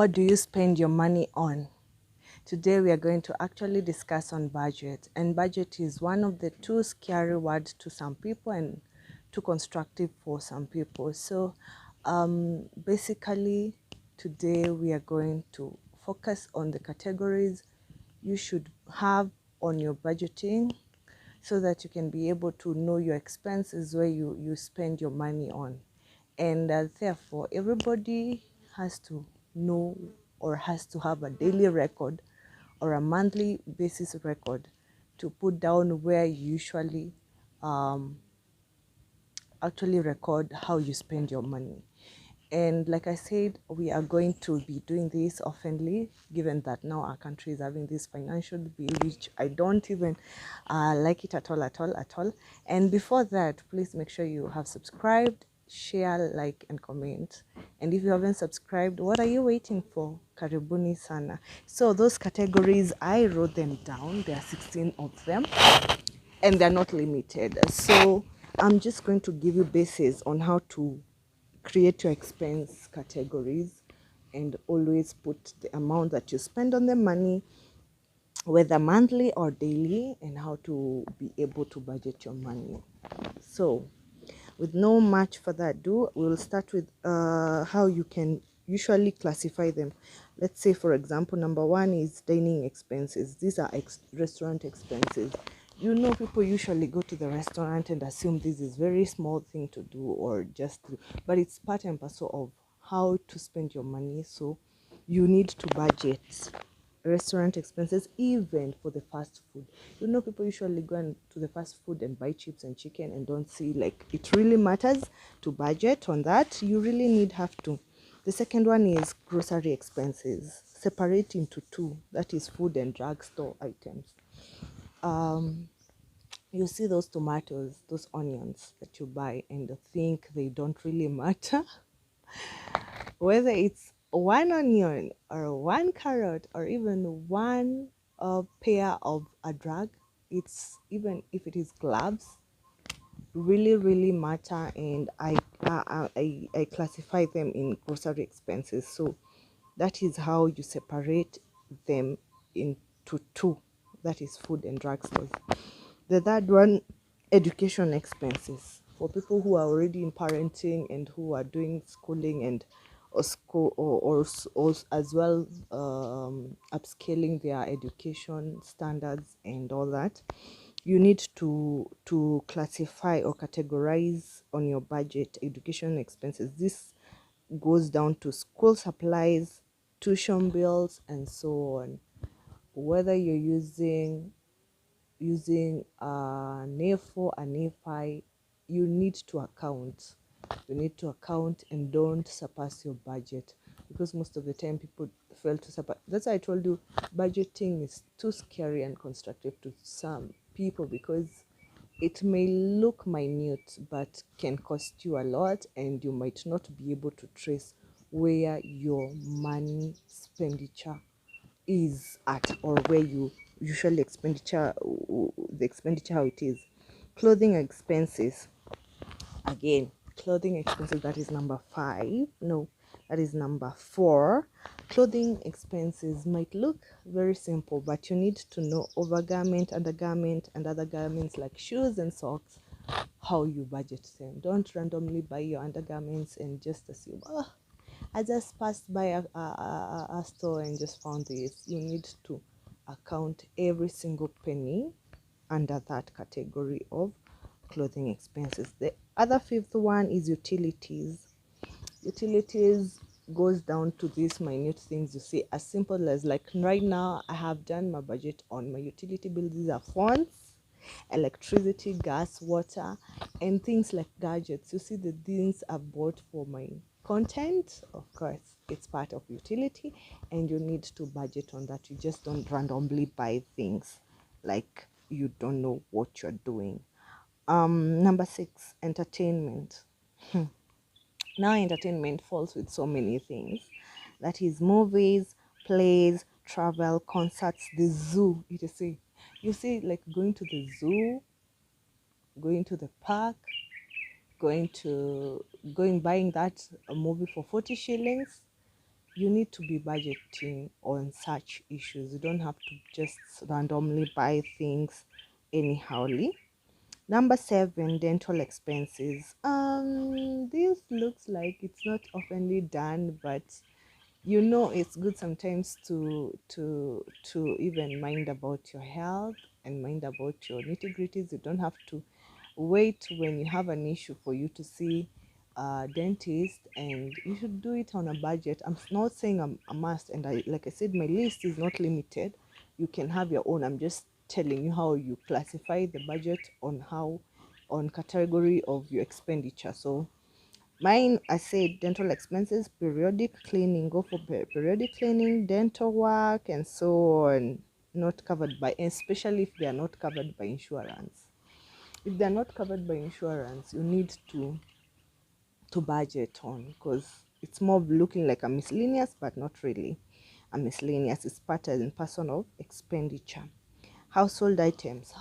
What do you spend your money on? Today we are going to actually discuss on budget, and budget is one of the two scary words to some people and too constructive for some people. So basically today we are going to focus on the categories you should have on your budgeting so that you can be able to know your expenses, where you spend your money on. And therefore, everybody has to know or has to have a daily record or a monthly basis record to put down where you usually um, actually record how you spend your money. And like I said, we are going to be doing this oftenly, given that now our country is having this financial bill, which I don't even like it at all, at all, at all. And before that, please make sure you have subscribed, share, like, and comment. And if you haven't subscribed, what are you waiting for? Karibuni sana. So those categories, I wrote them down. There are 16 of them, and they're not limited. So I'm just going to give you bases on how to create your expense categories and always put the amount that you spend on the money, whether monthly or daily, and how to be able to budget your money. So with no much further ado, we'll start with how you can usually classify them. Let's say, for example, number one is dining expenses. These are restaurant expenses. You know, people usually go to the restaurant and assume this is very small thing to do or just to, but it's part and parcel of how to spend your money. So you need to budget restaurant expenses, even for the fast food. You know, people usually go to the fast food and buy chips and chicken and don't see like it really matters to budget on that. You really have to. The second one is grocery expenses, separate into two, that is food and drugstore items. You see those tomatoes, those onions that you buy and think they don't really matter. Whether it's one onion or one carrot or even one pair of a drug, it's even if it is gloves, really matter. And I classify them in grocery expenses. So that is how you separate them into two, that is food and drugstores. The third one, education expenses, for people who are already in parenting and who are doing schooling and or school or as well upscaling their education standards and all that. You need to classify or categorize on your budget education expenses. This goes down to school supplies, tuition bills, and so on. Whether you're using an A4, an A5, you need to account. You need to account and don't surpass your budget, because most of the time people fail to surpass. That's why I told you budgeting is too scary and constructive to some people, because it may look minute but can cost you a lot, and you might not be able to trace where your money expenditure is at, or where you usually the expenditure how it is. Clothing expenses, again, clothing expenses, that is number 5. No, that is number 4. Clothing expenses might look very simple, but you need to know overgarment, undergarment, and other garments like shoes and socks, how you budget them. Don't randomly buy your undergarments and just assume, oh, I just passed by a store and just found this. You need to account every single penny under that category of clothing expenses. The other 5th one is utilities. Utilities goes down to these minute things you see, as simple as, like, right now I have done my budget on my utility bills. These are phones, electricity, gas, water, and things like gadgets. You see the things I bought for my content. Of course, it's part of utility, and you need to budget on that. You just don't randomly buy things like you don't know what you're doing. Number 6, entertainment. Now entertainment falls with so many things, that is movies, plays, travel, concerts, the zoo. You see, like going to the zoo, going to the park, going buying that movie for 40 shillings, you need to be budgeting on such issues. You don't have to just randomly buy things anyhowly. Number 7, dental expenses. This looks like it's not oftenly done, but it's good sometimes to even mind about your health and mind about your nitty gritties. You don't have to wait when you have an issue for you to see a dentist, and you should do it on a budget. I'm not saying I'm a must, and like I said, my list is not limited. You can have your own. I'm just telling you how you classify the budget on category of your expenditure. So mine, I said dental expenses, periodic cleaning, go for periodic cleaning, dental work, and so on. Not covered by, especially if they are not covered by insurance. If they're not covered by insurance, you need to budget on, because it's more of looking like a miscellaneous, but not really a miscellaneous. It's part and parcel of expenditure. Household items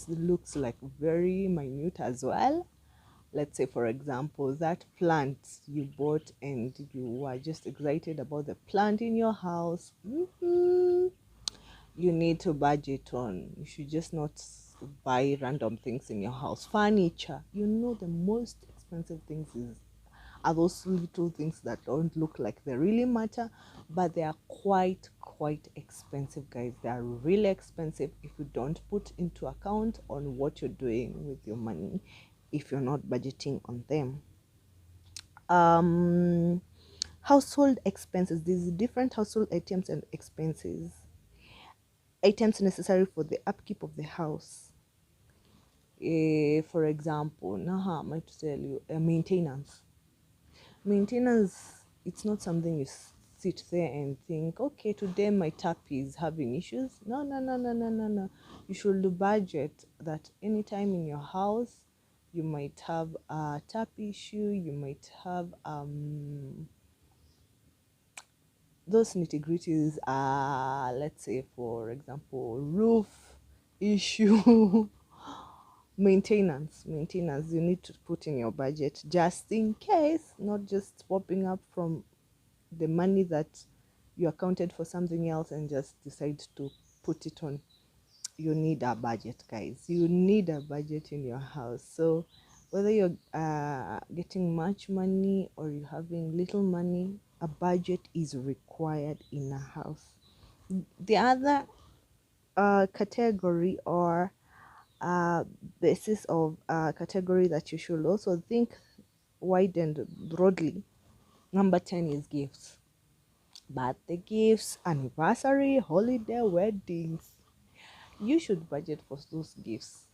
looks like very minute as well. Let's say, for example, that plant you bought and you were just excited about the plant in your house. You need to budget on. You should just not buy random things in your house. Furniture, the most expensive things are those little things that don't look like they really matter, but they are quite expensive, guys. They are really expensive if you don't put into account on what you're doing with your money, if you're not budgeting on them. Household expenses. These different household items and expenses. Items necessary for the upkeep of the house. For example, now how am I to tell you? Maintenance. It's not something you sit there and think, okay, today my tap is having issues. No, no, no, no, no, no, no. You should budget that anytime in your house you might have a tap issue, you might have those nitty-gritties are, let's say, for example, roof issue. maintenance you need to put in your budget, just in case, not just popping up from the money that you accounted for something else and just decide to put it on. You need a budget, guys. You need a budget in your house. So whether you're getting much money or you're having little money, a budget is required in a house. The other category or basis of category that you should also think wide and broadly. Number 10 is gifts. Birthday gifts, anniversary, holiday, weddings. You should budget for those gifts.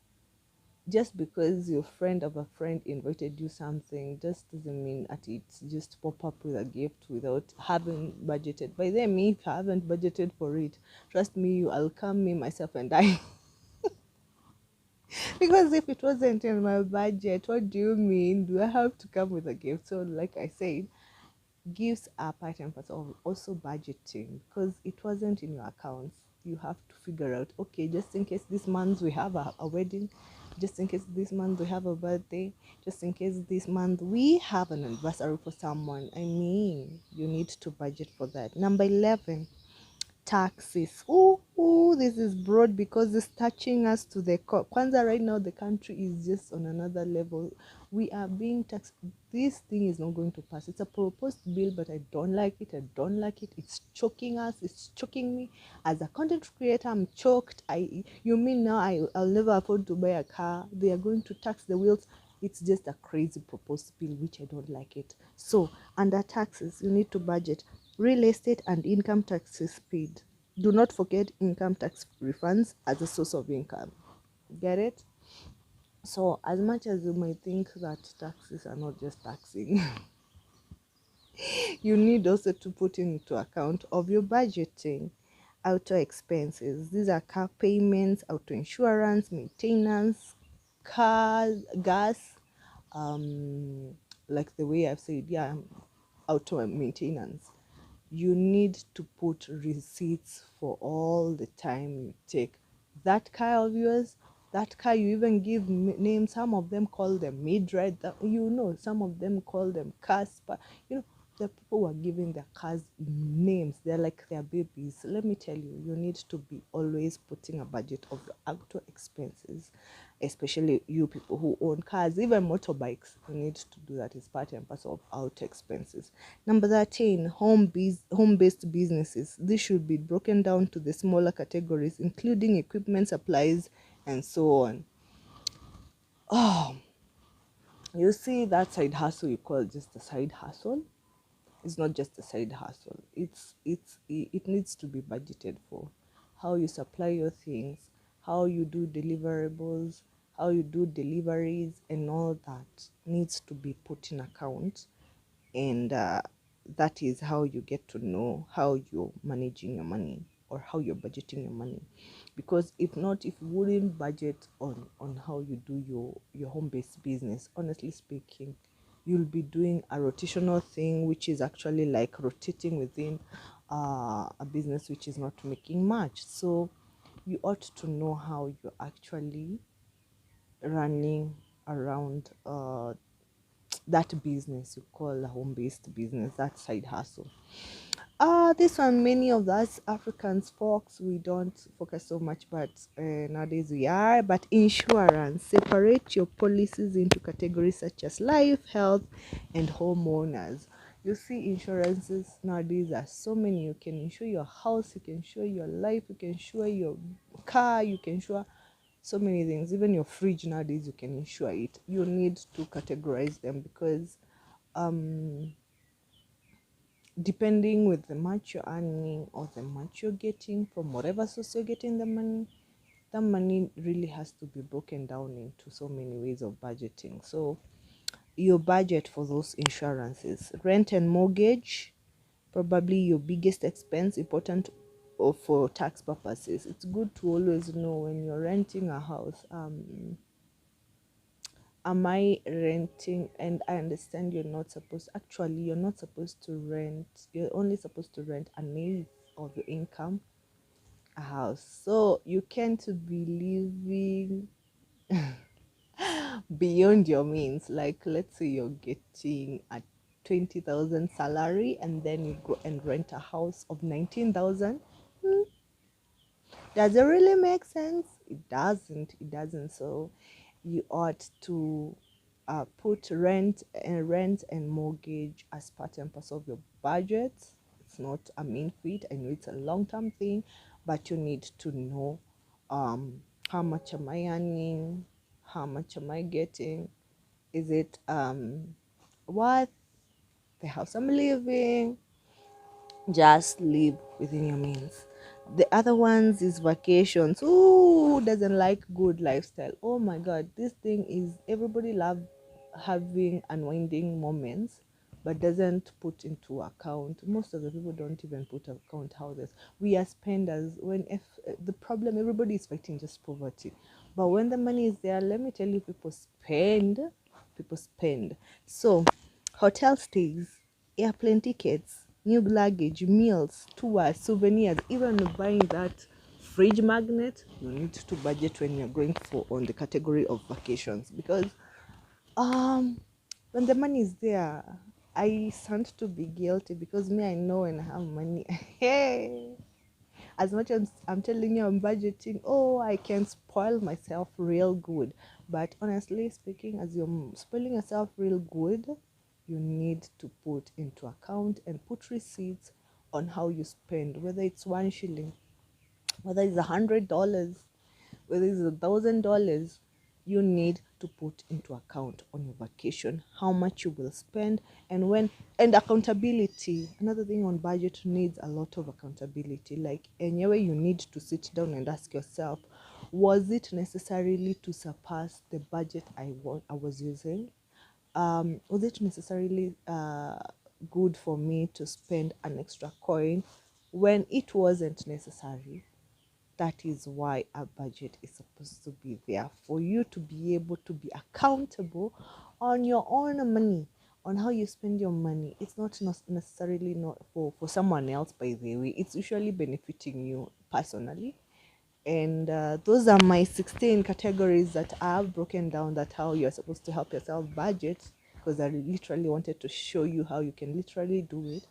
Just because your friend of a friend invited you something just doesn't mean that it's just pop up with a gift without having budgeted. By then, me, if I haven't budgeted for it, trust me, I'll come, me, myself, and I. Because if it wasn't in my budget, what do you mean? Do I have to come with a gift? So, like I said, gifts are part and parcel of also budgeting, because it wasn't in your accounts. You have to figure out, okay, just in case this month we have a wedding, just in case this month we have a birthday, just in case this month we have an anniversary for someone. You need to budget for that. Number 11, taxes. This is broad because it's touching us to the core. Kwanza, right now the country is just on another level. We are being taxed. This thing is not going to pass. It's a proposed bill, but I don't like it. It's choking us. It's choking me as a content creator. I'm choked. You mean now I'll never afford to buy a car? They are going to tax the wheels. It's just a crazy proposed bill, which I don't like it. So under taxes, you need to budget. Real estate and income taxes paid. Do not forget income tax refunds as a source of income. Get it? So, as much as you might think that taxes are not just taxing, you need also to put into account of your budgeting. Auto expenses. These are car payments, auto insurance, maintenance, cars, gas, like the way I've said, auto maintenance. You need to put receipts for all the time you take that car of yours. That car, you even give names. Some of them call them mid-ride. Some of them call them Casper. The people who are giving their cars names, they're like their babies. Let me tell you, you need to be always putting a budget of your actual expenses, especially you people who own cars, even motorbikes. You need to do that. It's part and parcel of auto expenses. Number 13, home-based businesses. This should be broken down to the smaller categories, including equipment, supplies, and so on. Oh, you see that side hustle you call just a side hustle. It's not just a side hustle. It needs to be budgeted for. How you supply your things, how you do deliverables, how you do deliveries, and all that needs to be put in account. And that is how you get to know how you're managing your money or how you're budgeting your money. Because if not, if you wouldn't budget on how you do your home-based business, honestly speaking, you'll be doing a rotational thing, which is actually like rotating within a business which is not making much. So you ought to know how you're actually running around that business you call a home-based business, that side hustle. This one, many of us Africans folks, we don't focus so much, but nowadays we are. But insurance, separate your policies into categories such as life, health, and homeowners. You see, insurances nowadays are so many. You can insure your house, you can insure your life, you can insure your car, you can insure so many things. Even your fridge nowadays, you can insure it. You need to categorize them because depending with the much you're earning or the much you're getting from whatever source you're getting the money, that money really has to be broken down into so many ways of budgeting. So your budget for those insurances, rent and mortgage, probably your biggest expense, important or for tax purposes. It's good to always know when you're renting a house, am I renting? And I understand you're not supposed to rent, you're only supposed to rent an eighth of your income a house. So you can't be living beyond your means. Like, let's say you're getting a 20,000 salary and then you go and rent a house of 19,000. Does it really make sense? It doesn't. So you ought to put rent and mortgage as part and parcel of your budget. It's not a main feat. I know it's a long-term thing, but you need to know how much am I earning, how much am I getting, is it what the house I'm living. Just live within your means. The other ones is vacations. Who doesn't like good lifestyle? Oh my god, this thing is, everybody love having unwinding moments, but doesn't put into account. Most of the people don't even put account how this. We are spenders. When if the problem, everybody is fighting just poverty, but when the money is there, let me tell you, people spend. So hotel stays, airplane tickets, new luggage, meals, tours, souvenirs, even buying that fridge magnet, you need to budget when you're going for on the category of vacations. Because um when the money is there, I stand to be guilty because me, I know when I have money, hey, as much as I'm telling you I'm budgeting, oh, I can spoil myself real good. But honestly speaking, as you're spoiling yourself real good, you need to put into account and put receipts on how you spend, whether it's 1 shilling, whether it's $100, whether it's $1,000. You need to put into account on your vacation how much you will spend and when. And accountability, another thing on budget needs a lot of accountability. Like anyway, you need to sit down and ask yourself, was it necessarily to surpass the budget I was using? Was it necessarily good for me to spend an extra coin when it wasn't necessary? That is why a budget is supposed to be there, for you to be able to be accountable on your own money, on how you spend your money. It's not necessarily not for someone else, by the way. It's usually benefiting you personally. And those are my 16 categories that I have broken down, that how you're supposed to help yourself budget because I literally wanted to show you how you can literally do it,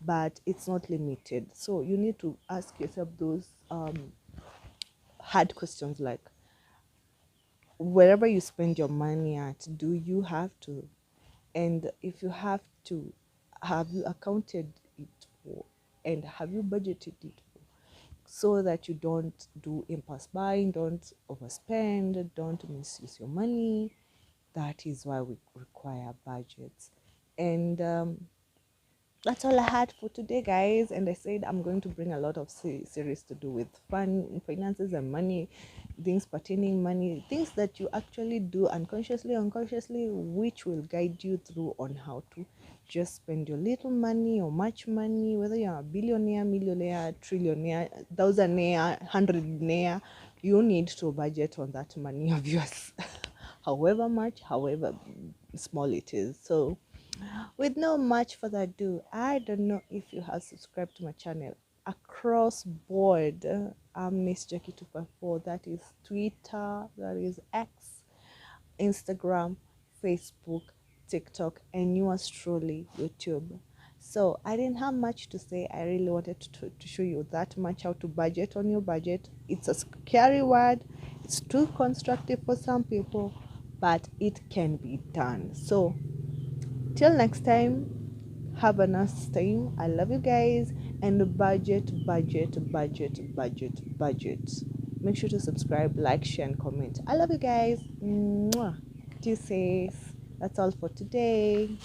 but it's not limited. So you need to ask yourself those hard questions like, wherever you spend your money at, do you have to? And if you have to, have you accounted it for? And have you budgeted it for? So that you don't do impulse buying, don't overspend, don't misuse your money. That is why we require budgets. And that's all I had for today, guys. And I said I'm going to bring a lot of series to do with finances and money, things pertaining money, things that you actually do unconsciously, unconsciously, which will guide you through on how to just spend your little money or much money, whether you're a billionaire, millionaire, trillionaire, thousandaire, hundredaire. You need to budget on that money of yours, however much, however small it is. So with no much further ado, I don't know if you have subscribed to my channel across board. I'm Miss Jackie 254. That is Twitter, that is X, Instagram, Facebook, TikTok, and yours truly, YouTube. So I didn't have much to say. I really wanted to show you that much, how to budget on your budget. It's a scary word. It's too constructive for some people, but it can be done. So till next time, have a nice time. I love you guys. And budget, budget, budget, budget, budget. Make sure to subscribe, like, share, and comment. I love you guys. Mwah. Deuces. That's all for today.